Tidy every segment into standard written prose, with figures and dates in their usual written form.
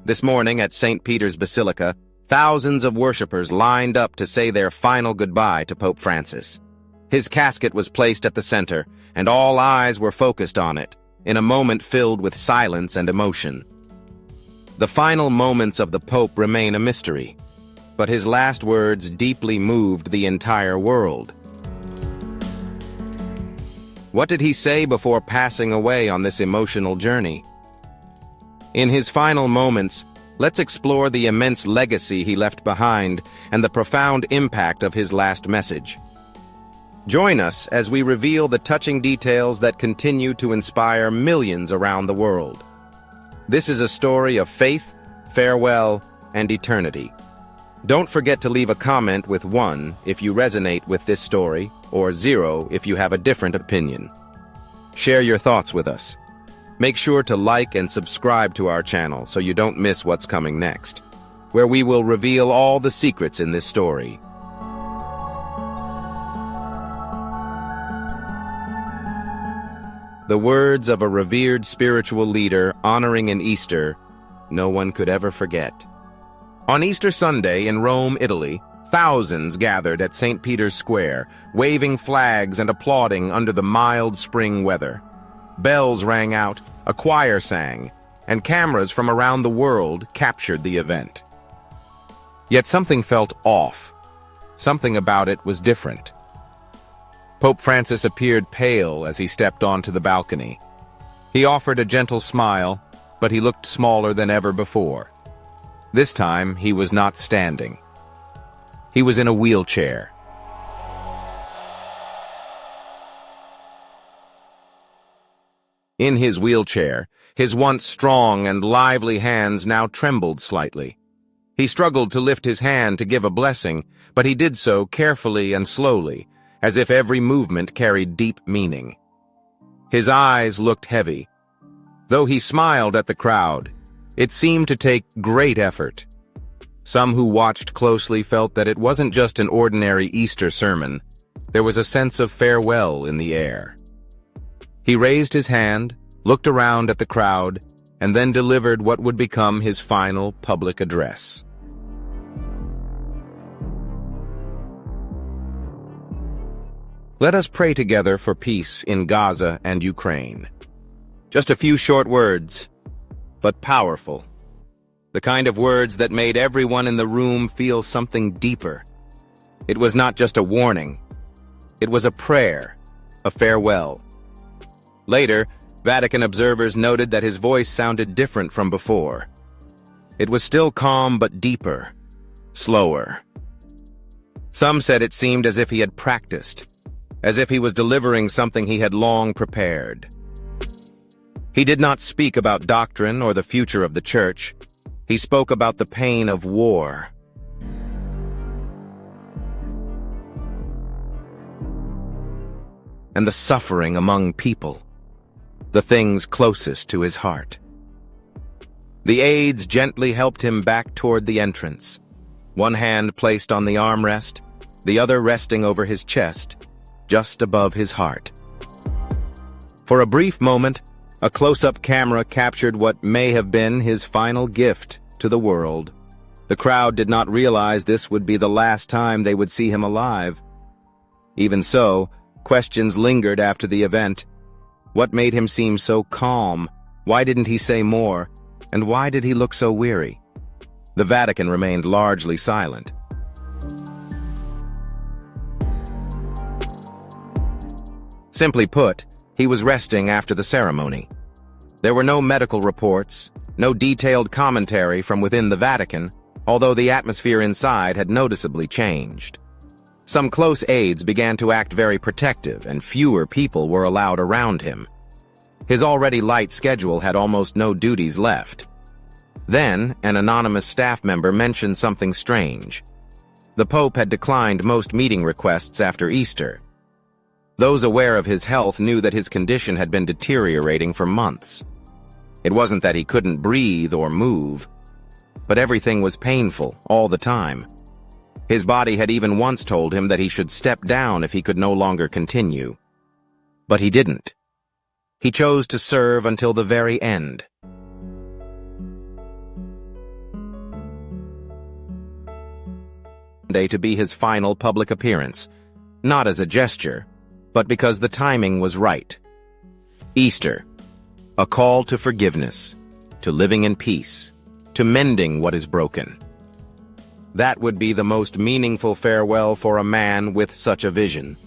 This morning at St. Peter's Basilica, thousands of worshippers lined up to say their final goodbye to Pope Francis. His casket was placed at the center, and all eyes were focused on it, in a moment filled with silence and emotion. The final moments of the Pope remain a mystery, but his last words deeply moved the entire world. What did he say before passing away on this emotional journey? In his final moments, let's explore the immense legacy he left behind and the profound impact of his last message. Join us as we reveal the touching details that continue to inspire millions around the world. This is a story of faith, farewell, and eternity. Don't forget to leave a comment with 1 if you resonate with this story, or 0 if you have a different opinion. Share your thoughts with us. Make sure to like and subscribe to our channel so you don't miss what's coming next, where we will reveal all the secrets in this story. The words of a revered spiritual leader honoring an Easter no one could ever forget. On Easter Sunday in Rome, Italy, thousands gathered at St. Peter's Square, waving flags and applauding under the mild spring weather. Bells rang out, a choir sang, and cameras from around the world captured the event. Yet something felt off. Something about it was different. Pope Francis appeared pale as he stepped onto the balcony. He offered a gentle smile, but he looked smaller than ever before. This time, he was not standing. He was in a wheelchair. In his wheelchair, his once strong and lively hands now trembled slightly. He struggled to lift his hand to give a blessing, but he did so carefully and slowly, as if every movement carried deep meaning. His eyes looked heavy. Though he smiled at the crowd, it seemed to take great effort. Some who watched closely felt that it wasn't just an ordinary Easter sermon. There was a sense of farewell in the air. He raised his hand, looked around at the crowd, and then delivered what would become his final public address. Let us pray together for peace in Gaza and Ukraine. Just a few short words, but powerful. The kind of words that made everyone in the room feel something deeper. It was not just a warning. It was a prayer, a farewell. Later, Vatican observers noted that his voice sounded different from before. It was still calm but deeper, slower. Some said it seemed as if he had practiced, as if he was delivering something he had long prepared. He did not speak about doctrine or the future of the Church. He spoke about the pain of war. And the suffering among people, the things closest to his heart. The aides gently helped him back toward the entrance, one hand placed on the armrest, the other resting over his chest, just above his heart. For a brief moment, a close-up camera captured what may have been his final gift to the world. The crowd did not realize this would be the last time they would see him alive. Even so, questions lingered after the event. What made him seem so calm? Why didn't he say more? And why did he look so weary? The Vatican remained largely silent. Simply put, he was resting after the ceremony. There were no medical reports, no detailed commentary from within the Vatican, although the atmosphere inside had noticeably changed. Some close aides began to act very protective, and fewer people were allowed around him. His already light schedule had almost no duties left. Then, an anonymous staff member mentioned something strange. The Pope had declined most meeting requests after Easter. Those aware of his health knew that his condition had been deteriorating for months. It wasn't that he couldn't breathe or move, but everything was painful all the time. His body had even once told him that he should step down if he could no longer continue. But he didn't. He chose to serve until the very end. Sunday to be his final public appearance, not as a gesture, but because the timing was right. Easter, a call to forgiveness, to living in peace, to mending what is broken. That would be the most meaningful farewell for a man with such a vision.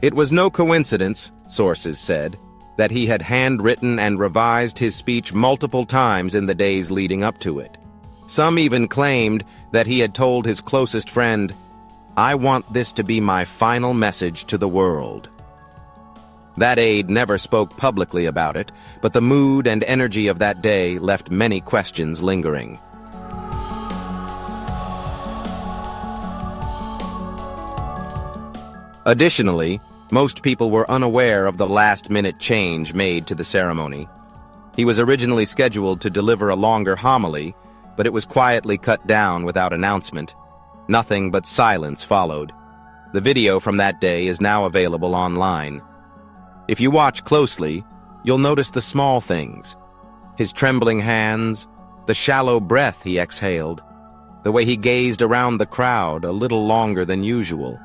It was no coincidence, sources said, that he had handwritten and revised his speech multiple times in the days leading up to it. Some even claimed that he had told his closest friend, "I want this to be my final message to the world." That aide never spoke publicly about it, but the mood and energy of that day left many questions lingering. Additionally, most people were unaware of the last-minute change made to the ceremony. He was originally scheduled to deliver a longer homily, but it was quietly cut down without announcement. Nothing but silence followed. The video from that day is now available online. If you watch closely, you'll notice the small things. His trembling hands, the shallow breath he exhaled, the way he gazed around the crowd a little longer than usual.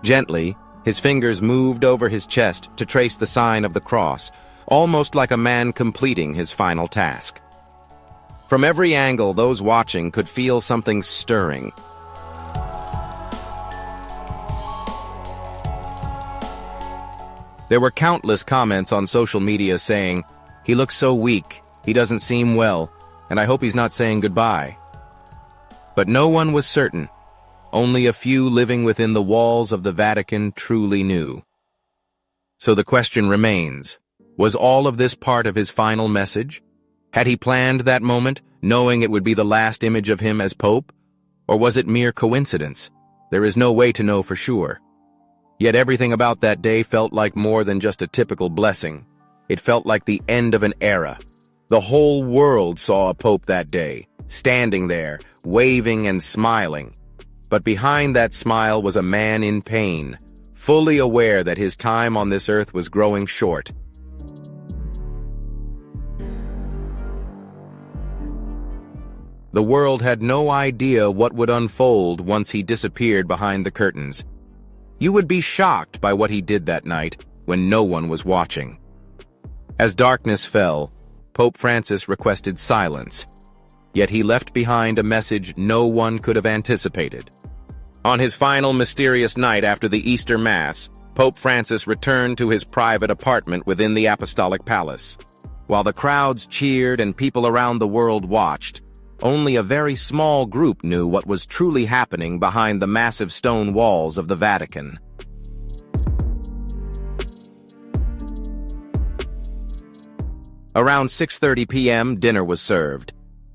Gently, his fingers moved over his chest to trace the sign of the cross, almost like a man completing his final task. From every angle, those watching could feel something stirring. There were countless comments on social media saying, "He looks so weak, he doesn't seem well, and I hope he's not saying goodbye." But no one was certain. Only a few living within the walls of the Vatican truly knew. So the question remains, was all of this part of his final message? Had he planned that moment, knowing it would be the last image of him as Pope? Or was it mere coincidence? There is no way to know for sure. Yet everything about that day felt like more than just a typical blessing. It felt like the end of an era. The whole world saw a Pope that day, standing there, waving and smiling. But behind that smile was a man in pain, fully aware that his time on this earth was growing short. The world had no idea what would unfold once he disappeared behind the curtains. You would be shocked by what he did that night when no one was watching. As darkness fell, Pope Francis requested silence, yet he left behind a message no one could have anticipated. On his final mysterious night after the Easter Mass, Pope Francis returned to his private apartment within the Apostolic Palace. While the crowds cheered and people around the world watched, only a very small group knew what was truly happening behind the massive stone walls of the Vatican. Around 6:30 p.m., dinner was served.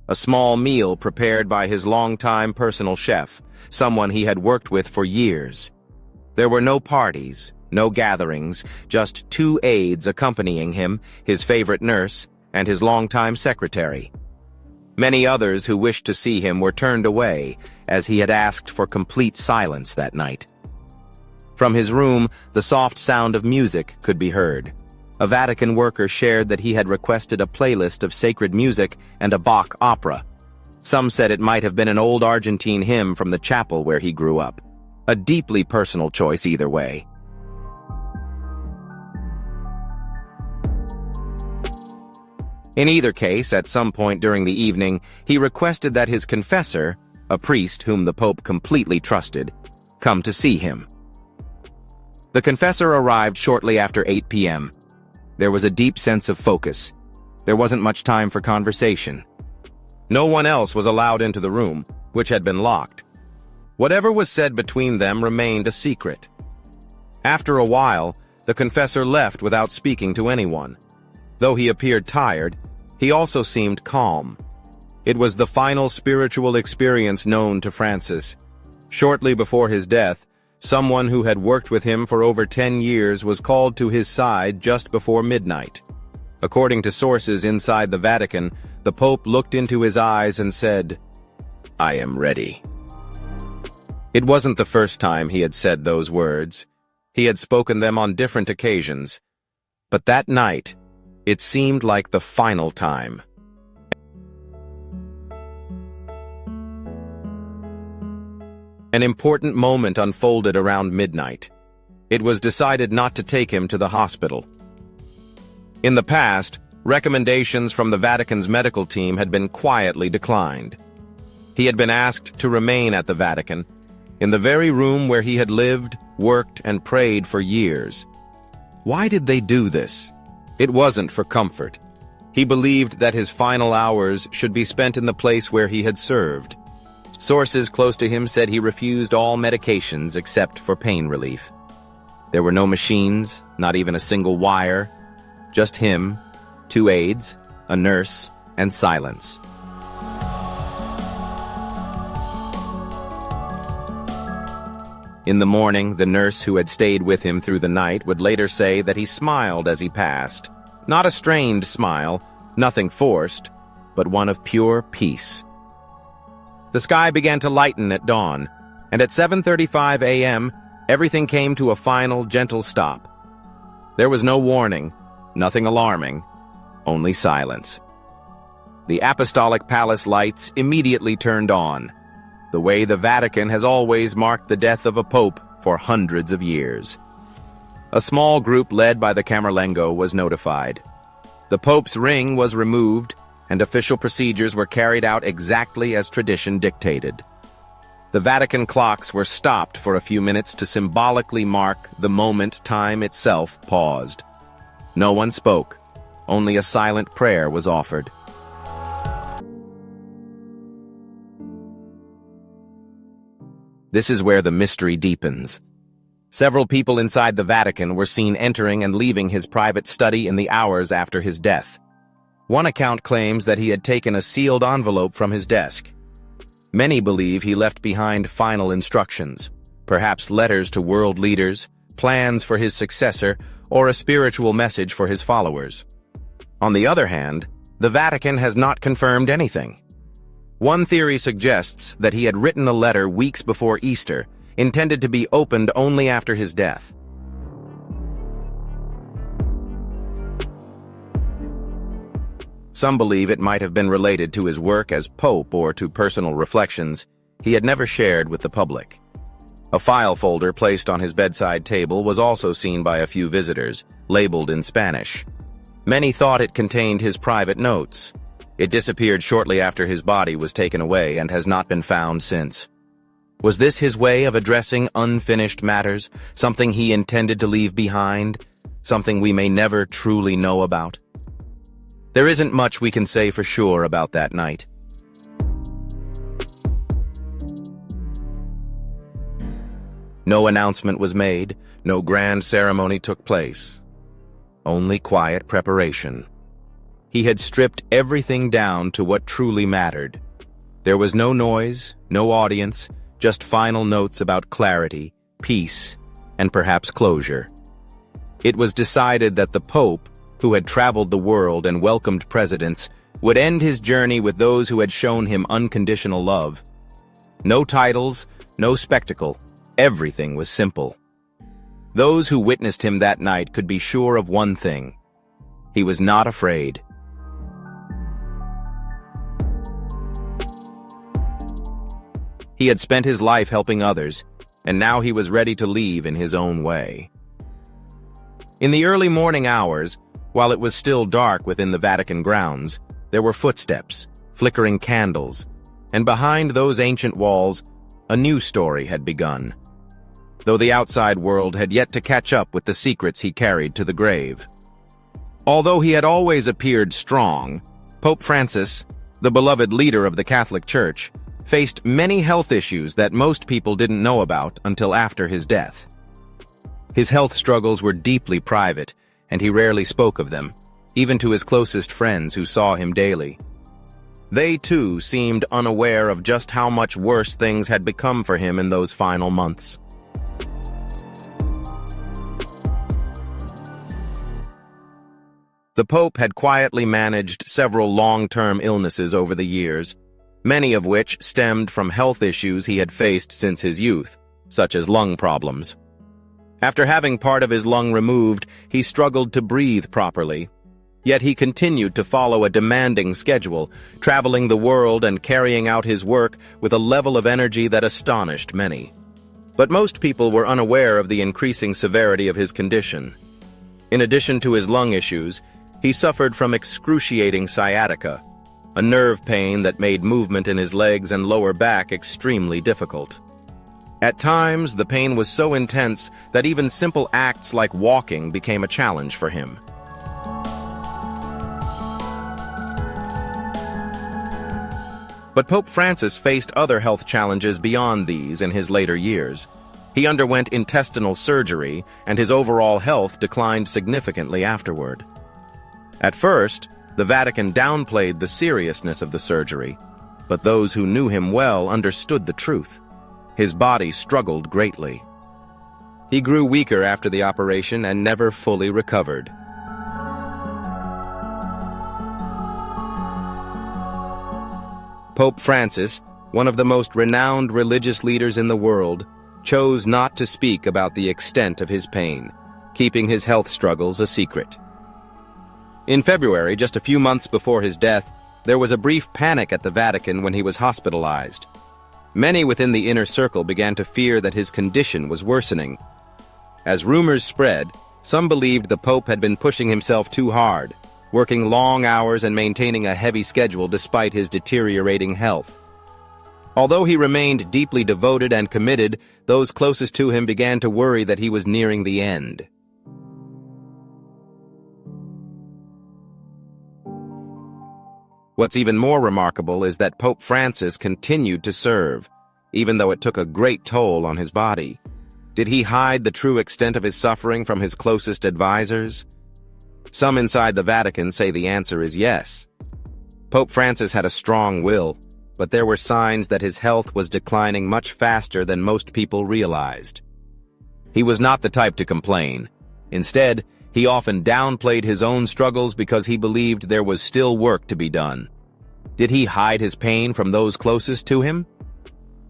A small meal prepared by his longtime personal chef, someone he had worked with for years. There were no parties, no gatherings, just two aides accompanying him, his favorite nurse, and his longtime secretary. Many others who wished to see him were turned away, as he had asked for complete silence that night. From his room, the soft sound of music could be heard. A Vatican worker shared that he had requested a playlist of sacred music and a Bach opera. Some said it might have been an old Argentine hymn from the chapel where he grew up. A deeply personal choice either way. In either case, at some point during the evening, he requested that his confessor, a priest whom the Pope completely trusted, come to see him. The confessor arrived shortly after 8 p.m. There was a deep sense of focus. There wasn't much time for conversation. No one else was allowed into the room, which had been locked. Whatever was said between them remained a secret. After a while, the confessor left without speaking to anyone. Though he appeared tired, he also seemed calm. It was the final spiritual experience known to Francis. Shortly before his death, someone who had worked with him for over 10 years was called to his side just before midnight. According to sources inside the Vatican, the Pope looked into his eyes and said, "I am ready." It wasn't the first time he had said those words. He had spoken them on different occasions. But that night, it seemed like the final time. An important moment unfolded around midnight. It was decided not to take him to the hospital. In the past, recommendations from the Vatican's medical team had been quietly declined. He had been asked to remain at the Vatican, in the very room where he had lived, worked, and prayed for years. Why did they do this? It wasn't for comfort. He believed that his final hours should be spent in the place where he had served. Sources close to him said he refused all medications except for pain relief. There were no machines, not even a single wire, just him, 2 aides, a nurse, and silence. In the morning, the nurse who had stayed with him through the night would later say that he smiled as he passed. Not a strained smile, nothing forced, but one of pure peace. The sky began to lighten at dawn, and at 7:35 a.m., everything came to a final, gentle stop. There was no warning, nothing alarming, only silence. The Apostolic Palace lights immediately turned on, the way the Vatican has always marked the death of a pope for hundreds of years. A small group led by the Camerlengo was notified. The pope's ring was removed, and official procedures were carried out exactly as tradition dictated. The Vatican clocks were stopped for a few minutes to symbolically mark the moment time itself paused. No one spoke. Only a silent prayer was offered. This is where the mystery deepens. Several people inside the Vatican were seen entering and leaving his private study in the hours after his death. One account claims that he had taken a sealed envelope from his desk. Many believe he left behind final instructions, perhaps letters to world leaders, plans for his successor, or a spiritual message for his followers. On the other hand, the Vatican has not confirmed anything. One theory suggests that he had written a letter weeks before Easter, intended to be opened only after his death. Some believe it might have been related to his work as Pope or to personal reflections he had never shared with the public. A file folder placed on his bedside table was also seen by a few visitors, labeled in Spanish. Many thought it contained his private notes. It disappeared shortly after his body was taken away and has not been found since. Was this his way of addressing unfinished matters, something he intended to leave behind, something we may never truly know about? There isn't much we can say for sure about that night. No announcement was made, no grand ceremony took place. Only quiet preparation. He had stripped everything down to what truly mattered. There was no noise, no audience, just final notes about clarity, peace, and perhaps closure. It was decided that the Pope, who had traveled the world and welcomed presidents, would end his journey with those who had shown him unconditional love. No titles, no spectacle, everything was simple. Those who witnessed him that night could be sure of one thing: he was not afraid. He had spent his life helping others, and now he was ready to leave in his own way. In the early morning hours, while it was still dark within the Vatican grounds, there were footsteps, flickering candles, and behind those ancient walls, a new story had begun, though the outside world had yet to catch up with the secrets he carried to the grave. Although he had always appeared strong, Pope Francis, the beloved leader of the Catholic Church, faced many health issues that most people didn't know about until after his death. His health struggles were deeply private, and he rarely spoke of them, even to his closest friends who saw him daily. They, too, seemed unaware of just how much worse things had become for him in those final months. The Pope had quietly managed several long-term illnesses over the years, many of which stemmed from health issues he had faced since his youth, such as lung problems. After having part of his lung removed, he struggled to breathe properly. Yet he continued to follow a demanding schedule, traveling the world and carrying out his work with a level of energy that astonished many. But most people were unaware of the increasing severity of his condition. In addition to his lung issues, he suffered from excruciating sciatica, a nerve pain that made movement in his legs and lower back extremely difficult. At times, the pain was so intense that even simple acts like walking became a challenge for him. But Pope Francis faced other health challenges beyond these in his later years. He underwent intestinal surgery, and his overall health declined significantly afterward. At first, the Vatican downplayed the seriousness of the surgery, but those who knew him well understood the truth. His body struggled greatly. He grew weaker after the operation and never fully recovered. Pope Francis, one of the most renowned religious leaders in the world, chose not to speak about the extent of his pain, keeping his health struggles a secret. In February, just a few months before his death, there was a brief panic at the Vatican when he was hospitalized. Many within the inner circle began to fear that his condition was worsening. As rumors spread, some believed the Pope had been pushing himself too hard, working long hours and maintaining a heavy schedule despite his deteriorating health. Although he remained deeply devoted and committed, those closest to him began to worry that he was nearing the end. What's even more remarkable is that Pope Francis continued to serve, even though it took a great toll on his body. Did he hide the true extent of his suffering from his closest advisors? Some inside the Vatican say the answer is yes. Pope Francis had a strong will, but there were signs that his health was declining much faster than most people realized. He was not the type to complain. Instead, he often downplayed his own struggles because he believed there was still work to be done. Did he hide his pain from those closest to him?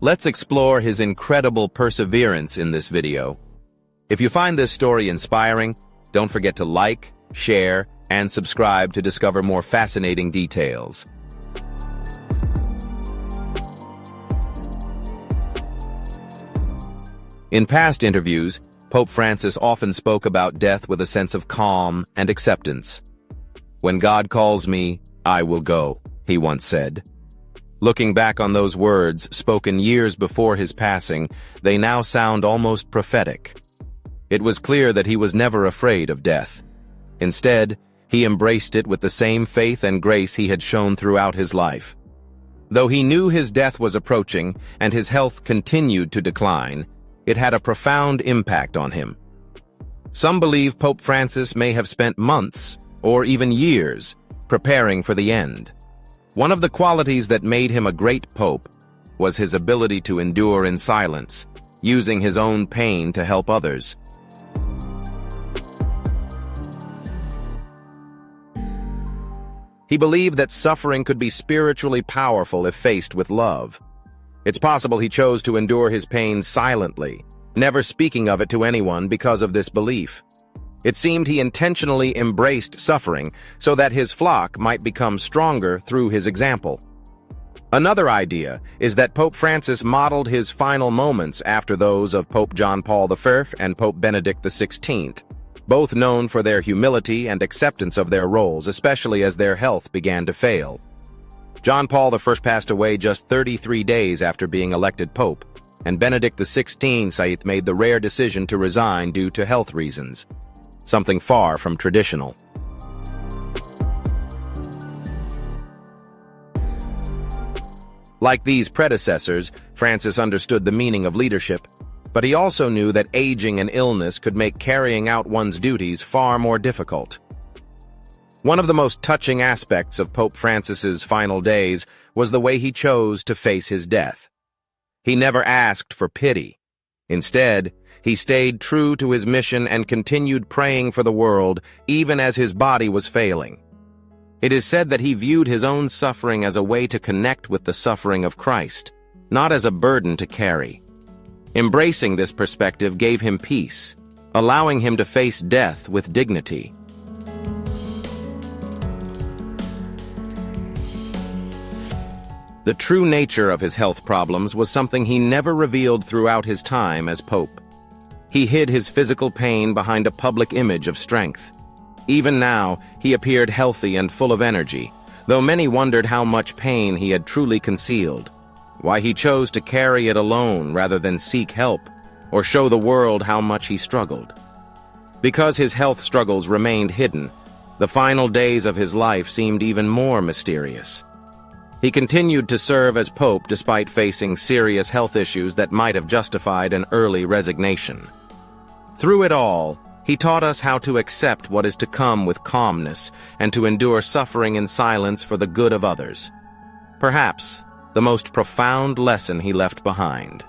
Let's explore his incredible perseverance in this video. If you find this story inspiring, don't forget to like, share, and subscribe to discover more fascinating details. In past interviews, Pope Francis often spoke about death with a sense of calm and acceptance. "When God calls me, I will go," he once said. Looking back on those words, spoken years before his passing, they now sound almost prophetic. It was clear that he was never afraid of death. Instead, he embraced it with the same faith and grace he had shown throughout his life. Though he knew his death was approaching and his health continued to decline, it had a profound impact on him. Some believe Pope Francis may have spent months, or even years, preparing for the end. One of the qualities that made him a great pope was his ability to endure in silence, using his own pain to help others. He believed that suffering could be spiritually powerful if faced with love. It's possible he chose to endure his pain silently, never speaking of it to anyone because of this belief. It seemed he intentionally embraced suffering so that his flock might become stronger through his example. Another idea is that Pope Francis modeled his final moments after those of Pope John Paul I and Pope Benedict XVI, both known for their humility and acceptance of their roles, especially as their health began to fail. John Paul I passed away just 33 days after being elected pope, and Benedict XVI made the rare decision to resign due to health reasons, something far from traditional. Like these predecessors, Francis understood the meaning of leadership, but he also knew that aging and illness could make carrying out one's duties far more difficult. One of the most touching aspects of Pope Francis's final days was the way he chose to face his death. He never asked for pity. Instead, he stayed true to his mission and continued praying for the world, even as his body was failing. It is said that he viewed his own suffering as a way to connect with the suffering of Christ, not as a burden to carry. Embracing this perspective gave him peace, allowing him to face death with dignity. The true nature of his health problems was something he never revealed throughout his time as Pope. He hid his physical pain behind a public image of strength. Even now, he appeared healthy and full of energy, though many wondered how much pain he had truly concealed, why he chose to carry it alone rather than seek help or show the world how much he struggled. Because his health struggles remained hidden, the final days of his life seemed even more mysterious. He continued to serve as Pope despite facing serious health issues that might have justified an early resignation. Through it all, he taught us how to accept what is to come with calmness and to endure suffering in silence for the good of others. Perhaps the most profound lesson he left behind.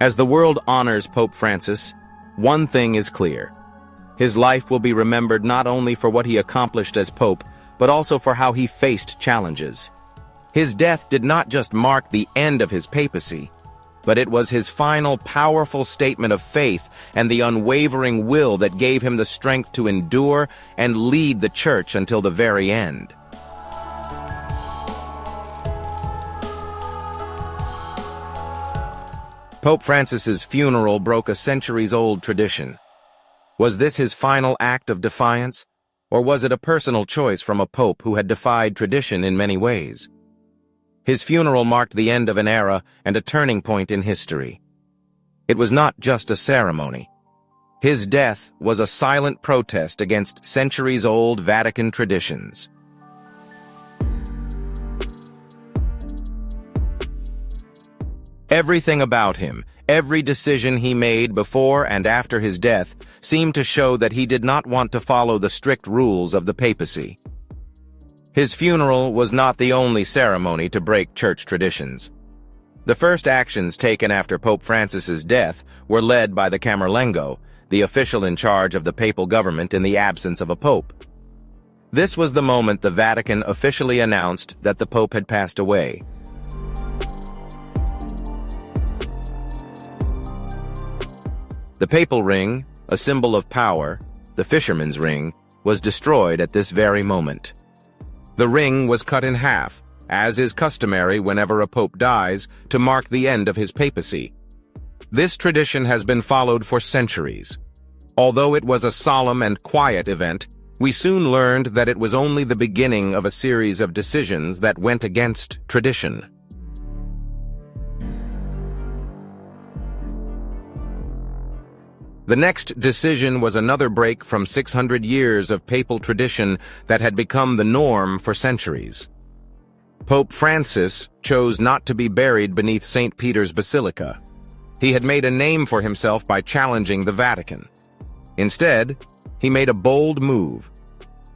As the world honors Pope Francis, one thing is clear. His life will be remembered not only for what he accomplished as Pope, but also for how he faced challenges. His death did not just mark the end of his papacy, but it was his final powerful statement of faith and the unwavering will that gave him the strength to endure and lead the Church until the very end. Pope Francis's funeral broke a centuries-old tradition. Was this his final act of defiance, or was it a personal choice from a pope who had defied tradition in many ways? His funeral marked the end of an era and a turning point in history. It was not just a ceremony. His death was a silent protest against centuries-old Vatican traditions. Everything about him, every decision he made before and after his death, seemed to show that he did not want to follow the strict rules of the papacy. His funeral was not the only ceremony to break church traditions. The first actions taken after Pope Francis's death were led by the Camerlengo, the official in charge of the papal government in the absence of a pope. This was the moment the Vatican officially announced that the pope had passed away. The papal ring, a symbol of power, the fisherman's ring, was destroyed at this very moment. The ring was cut in half, as is customary whenever a pope dies, to mark the end of his papacy. This tradition has been followed for centuries. Although it was a solemn and quiet event, we soon learned that it was only the beginning of a series of decisions that went against tradition. The next decision was another break from 600 years of papal tradition that had become the norm for centuries. Pope Francis chose not to be buried beneath St. Peter's Basilica. He had made a name for himself by challenging the Vatican. Instead, he made a bold move.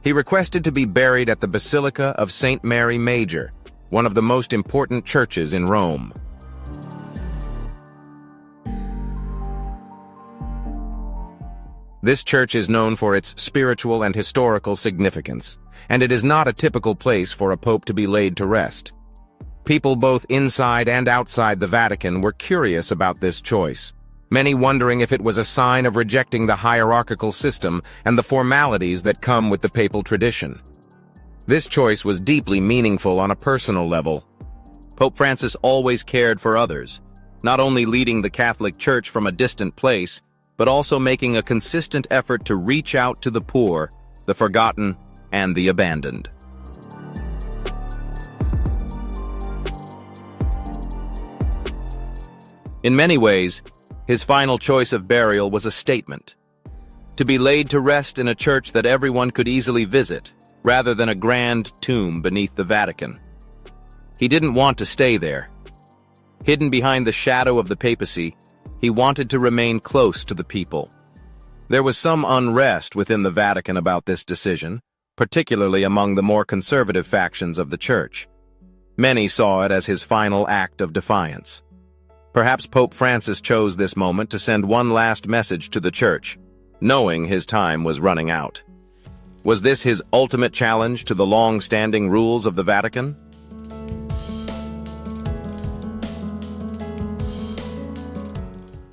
He requested to be buried at the Basilica of St. Mary Major, one of the most important churches in Rome. This church is known for its spiritual and historical significance, and it is not a typical place for a pope to be laid to rest. People both inside and outside the Vatican were curious about this choice, many wondering if it was a sign of rejecting the hierarchical system and the formalities that come with the papal tradition. This choice was deeply meaningful on a personal level. Pope Francis always cared for others, not only leading the Catholic Church from a distant place, but also making a consistent effort to reach out to the poor, the forgotten, and the abandoned. In many ways, his final choice of burial was a statement. To be laid to rest in a church that everyone could easily visit, rather than a grand tomb beneath the Vatican. He didn't want to stay there. Hidden behind the shadow of the papacy, he wanted to remain close to the people. There was some unrest within the Vatican about this decision, particularly among the more conservative factions of the Church. Many saw it as his final act of defiance. Perhaps Pope Francis chose this moment to send one last message to the Church, knowing his time was running out. Was this his ultimate challenge to the long-standing rules of the Vatican?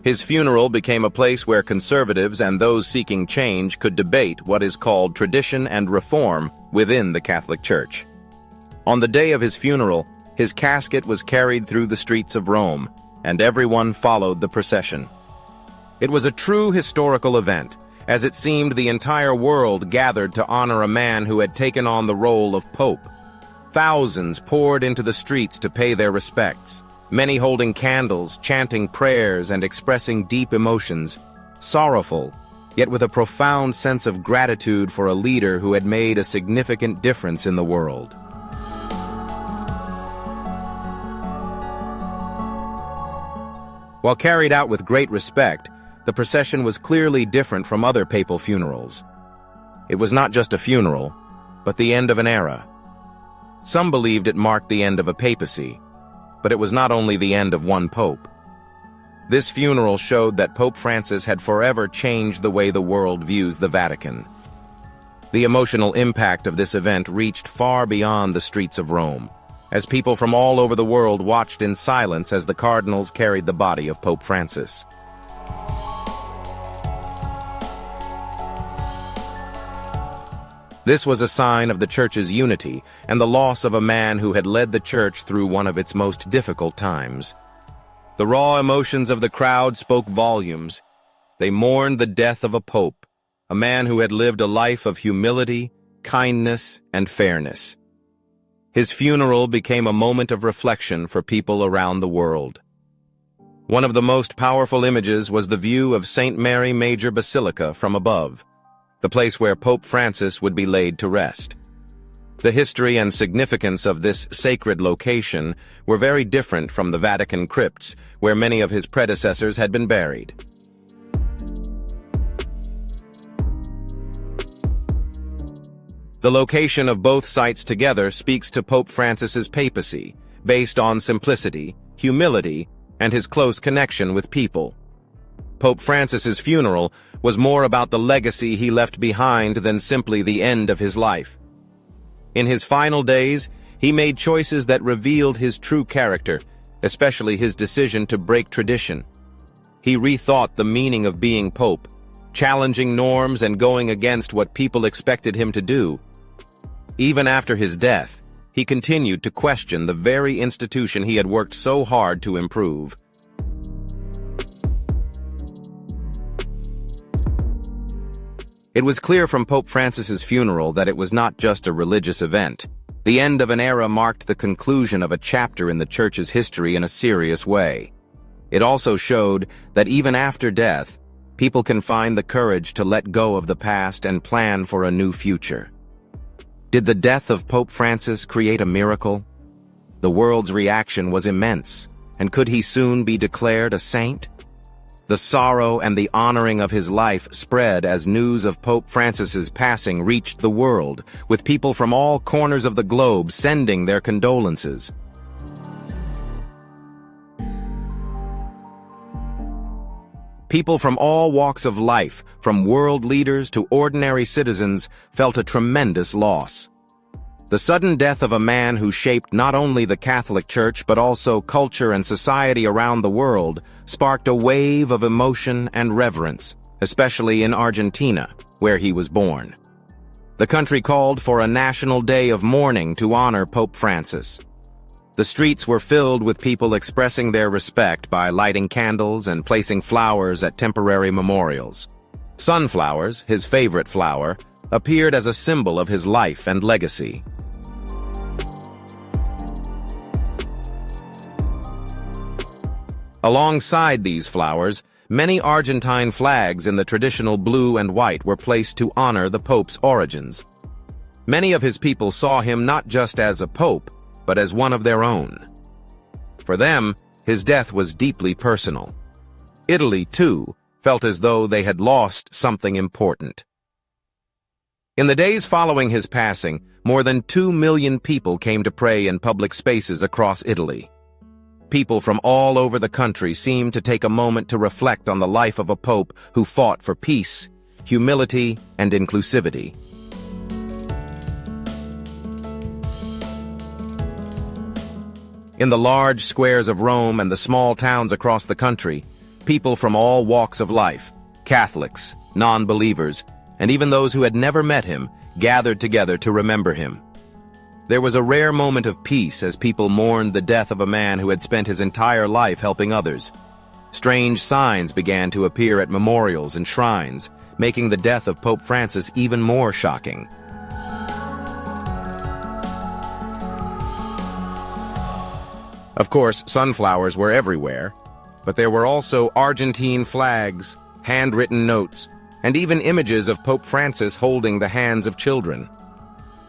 His funeral became a place where conservatives and those seeking change could debate what is called tradition and reform within the Catholic Church. On the day of his funeral, his casket was carried through the streets of Rome, and everyone followed the procession. It was a true historical event, as it seemed the entire world gathered to honor a man who had taken on the role of Pope. Thousands poured into the streets to pay their respects, many holding candles, chanting prayers, and expressing deep emotions, sorrowful, yet with a profound sense of gratitude for a leader who had made a significant difference in the world. While carried out with great respect, the procession was clearly different from other papal funerals. It was not just a funeral, but the end of an era. Some believed it marked the end of a papacy, but it was not only the end of one pope. This funeral showed that Pope Francis had forever changed the way the world views the Vatican. The emotional impact of this event reached far beyond the streets of Rome, as people from all over the world watched in silence as the cardinals carried the body of Pope Francis. This was a sign of the Church's unity and the loss of a man who had led the Church through one of its most difficult times. The raw emotions of the crowd spoke volumes. They mourned the death of a pope, a man who had lived a life of humility, kindness, and fairness. His funeral became a moment of reflection for people around the world. One of the most powerful images was the view of St. Mary Major Basilica from above, the place where Pope Francis would be laid to rest. The history and significance of this sacred location were very different from the Vatican crypts, where many of his predecessors had been buried. The location of both sites together speaks to Pope Francis's papacy, based on simplicity, humility, and his close connection with people. Pope Francis's funeral was more about the legacy he left behind than simply the end of his life. In his final days, he made choices that revealed his true character, especially his decision to break tradition. He rethought the meaning of being pope, challenging norms and going against what people expected him to do. Even after his death, he continued to question the very institution he had worked so hard to improve. It was clear from Pope Francis's funeral that it was not just a religious event. The end of an era marked the conclusion of a chapter in the Church's history in a serious way. It also showed that even after death, people can find the courage to let go of the past and plan for a new future. Did the death of Pope Francis create a miracle? The world's reaction was immense, and could he soon be declared a saint? The sorrow and the honoring of his life spread as news of Pope Francis's passing reached the world, with people from all corners of the globe sending their condolences. People from all walks of life, from world leaders to ordinary citizens, felt a tremendous loss. The sudden death of a man who shaped not only the Catholic Church but also culture and society around the world sparked a wave of emotion and reverence, especially in Argentina, where he was born. The country called for a national day of mourning to honor Pope Francis. The streets were filled with people expressing their respect by lighting candles and placing flowers at temporary memorials. Sunflowers, his favorite flower, appeared as a symbol of his life and legacy. Alongside these flowers, many Argentine flags in the traditional blue and white were placed to honor the Pope's origins. Many of his people saw him not just as a pope, but as one of their own. For them, his death was deeply personal. Italy, too, felt as though they had lost something important. In the days following his passing, more than 2 million people came to pray in public spaces across Italy. People from all over the country seemed to take a moment to reflect on the life of a pope who fought for peace, humility, and inclusivity. In the large squares of Rome and the small towns across the country, People from all walks of life, Catholics, non-believers, and even those who had never met him, gathered together to remember him. There was a rare moment of peace as people mourned the death of a man who had spent his entire life helping others. Strange signs began to appear at memorials and shrines, making the death of Pope Francis even more shocking. Of course, sunflowers were everywhere, but there were also Argentine flags, handwritten notes, and even images of Pope Francis holding the hands of children.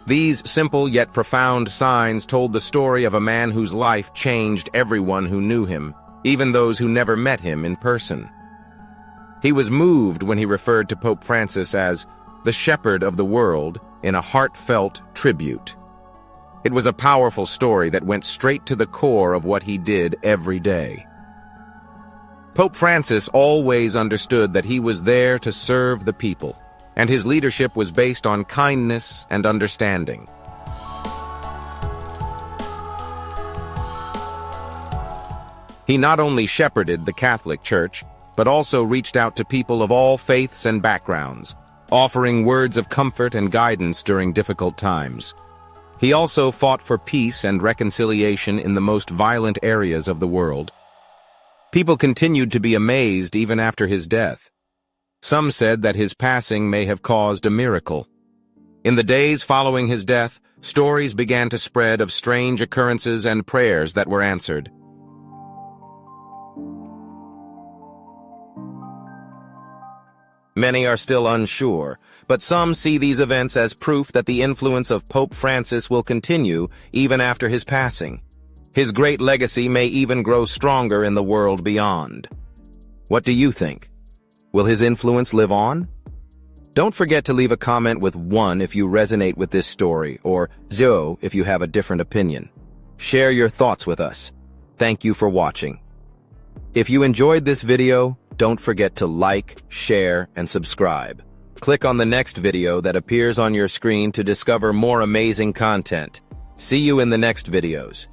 These simple yet profound signs told the story of a man whose life changed everyone who knew him, even those who never met him in person. He was moved when he referred to Pope Francis as the shepherd of the world in a heartfelt tribute. It was a powerful story that went straight to the core of what he did every day. Pope Francis always understood that he was there to serve the people, and his leadership was based on kindness and understanding. He not only shepherded the Catholic Church, but also reached out to people of all faiths and backgrounds, offering words of comfort and guidance during difficult times. He also fought for peace and reconciliation in the most violent areas of the world. People continued to be amazed even after his death. Some said that his passing may have caused a miracle. In the days following his death, stories began to spread of strange occurrences and prayers that were answered. Many are still unsure, but some see these events as proof that the influence of Pope Francis will continue even after his passing. His great legacy may even grow stronger in the world beyond. What do you think? Will his influence live on? Don't forget to leave a comment with 1 if you resonate with this story, or 0 if you have a different opinion. Share your thoughts with us. Thank you for watching. If you enjoyed this video, don't forget to like, share, and subscribe. Click on the next video that appears on your screen to discover more amazing content. See you in the next videos.